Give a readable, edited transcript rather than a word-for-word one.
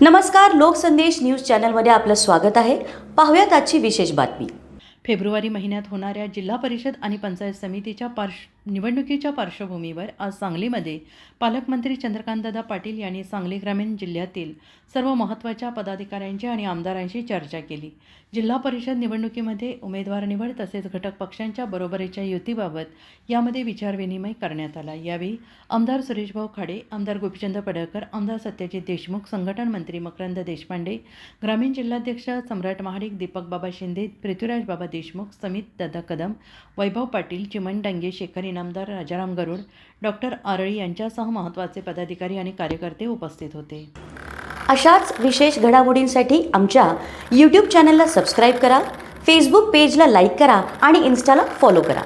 नमस्कार, लोकसंदेश न्यूज चॅनलमध्ये आपलं स्वागत आहे. पाहूयात आजची विशेष बातमी. फेब्रुवारी महिन्यात होणाऱ्या जिल्हा परिषद आणि पंचायत समितीच्या निवडणुकीच्या पार्श्वभूमीवर आज सांगलीमध्ये पालकमंत्री चंद्रकांतदादा पाटील यांनी सांगली ग्रामीण जिल्ह्यातील सर्व महत्त्वाच्या पदाधिकाऱ्यांची आणि आमदारांशी चर्चा केली. जिल्हा परिषद निवडणुकीमध्ये उमेदवार निवड तसेच घटक पक्षांच्या बरोबरीच्या युतीबाबत यामध्ये विचारविनिमय करण्यात आला. यावेळी आमदार सुरेशभाऊ खाडे, आमदार गोपीचंद पडळकर, आमदार सत्यजित देशमुख, संघटन मंत्री मकरंद देशपांडे, ग्रामीण जिल्हाध्यक्ष सम्राट महाडिक, दीपक बाबा शिंदे, पृथ्वीराज बाबा देशमुख, समित दादा कदम, वैभव पाटील, चिमण डांगे, शेखर इनामदार, राजाराम गरुड, डॉक्टर आरळी यांच्यासह महत्त्वाचे पदाधिकारी आणि कार्यकर्ते उपस्थित होते. अशाच विशेष घडामोडींसाठी आमच्या यूट्यूब चॅनलला सबस्क्राईब करा, फेसबुक पेजला लाईक करा आणि इन्स्टाला फॉलो करा.